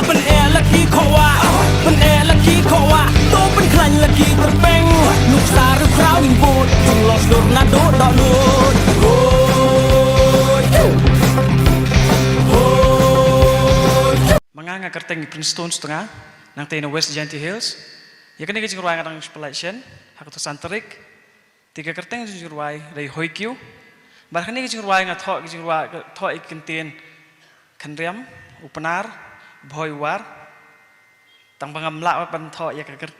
เป็นแอร์ละขี้ขวาเป็นแอร์ละขี้ขวาโตเป็นใครละขี้ตะเป่งลูกสาวหรือคราวยิงบูดจึงหลอกโดนนาโดดอนูดManganga kerteng di Princeton setengah, nang tena West Genty Hills. Ya kena kecing ruang nang spelation, hak tu santerik. Tiga kerteng kecing ruang dari Hoikyu. Bahkan ni kecing ruang ngathok kecing ruang thok ikentin kendriam, upenar, boywar. Tang pangamla pan thok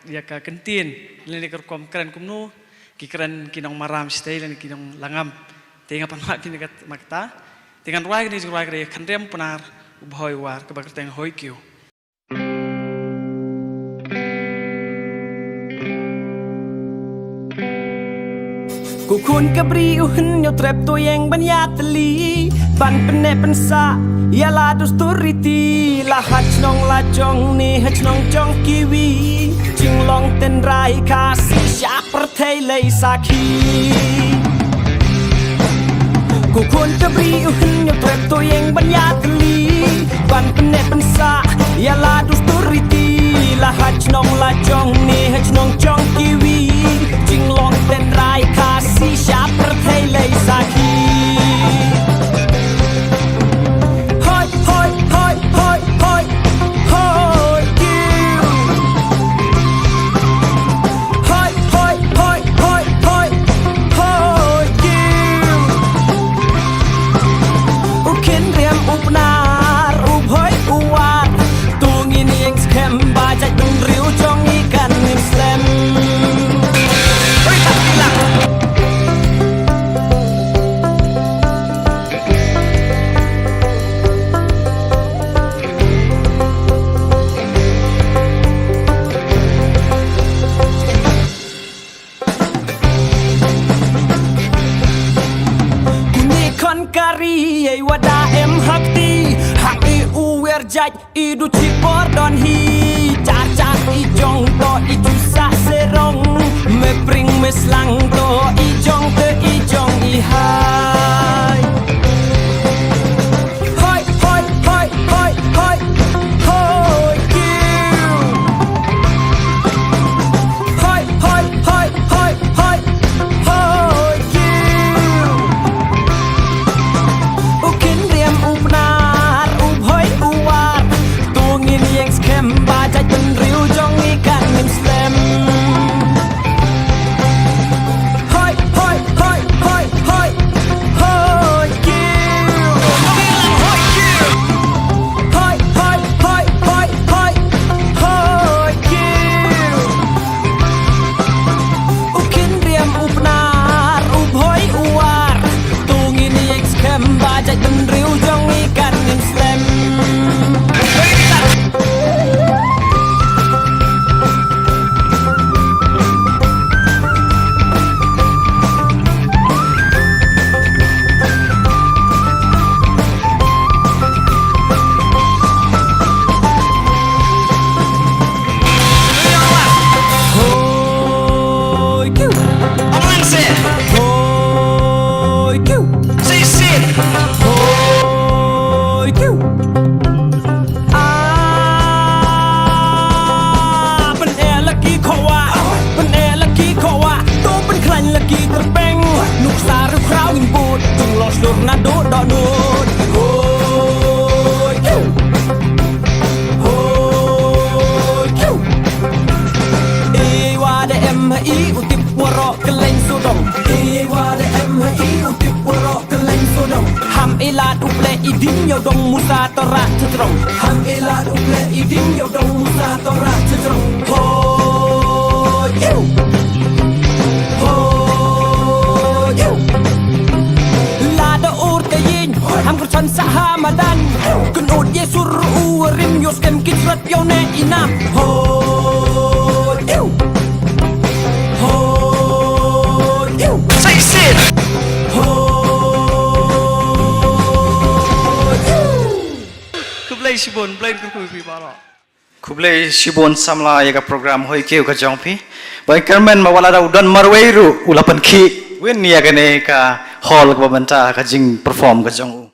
ya ka kentin. Lini kerkom keren kumnu, kikeren kinong maram stay lini kinong langam. Tinga pan mak kini kat makta. Tingan ruang kecing ruang dari kendriam upenar. Boywar kebakerteng Hoikyu. Ku kun kabri uhun yo trap to yang banyatli ban pene pensa ya la dusturiti la hach nong la jong ni hach nong jong kiwi jing long ten rai kasi syak perthai lei saki Ku kun kabri uhun yo trap to yang banyatli ban pene pensa ya la dusturiti la hach nong la jong ni hach nong jong kiwi jing long ten rai kasi syak perthai lei saki Hoi hoi hoi hoi hoi hoi kiu Hoi hoi hoi hoi hoi hoi kiu Ukin riam upnar hoi uwat tungin yang skem bajak dan riu jong ikan nim slam Oi tak bilang Kuni kon kari ay wada em hakti Hak u werjaj idu cipor don hi Car car i jong to i jusa serong Me pring me slang to i jong te i jong i hai Hoi hoi hoi hoi hoi hoi kiu Hoi hoi hoi hoi hoi hoi kiu Ukin riam upnar hoi uwar tungin yang skem bajaj dan riu jong ikan nim slam Hoi hoi hoi hoi hoi hoi kiu Hoi kiu Hoi hoi hoi hoi hoi hoi kiu Ukin riam upnar hoi uwar tungin yang skem bajaj dan riu jong ikan nim slam Hoi kiu Orang sih, Hoi kiu sih. Hoi kiuเป็นแอร์ละกี่ขวาเป็นแอร์ละกี่ขวาโตเป็นใครละกี่ตะเป่งลูกสาวหรือคราวยิงบูดจึงหลอกโดนนาโดดอนูดโอ้ยคิวโอ้ยคิวเอวาเดเอ็มอีอุติปวรอกเลงสุดงเอวาเดเอ็มอีอุติปวรอกเลงสุดงham elad uple idin yo dong musa tora cetrong ham elad uple idin yo dong musa tora cetrong ho you ho you la da ur te yin ham kerchan sahamadan kun ud yesur urim yo skem kitrat yo ne inam ho you ho you Sih. Kublai sibon, blame kubi baro. Kublai Shibon Samla yaga program Hoikyu ka jongpi. Bai kermen mawala da udan marweiru ulapan ki. Wen yaga ne ka hall ka banta ka jing perform ka jong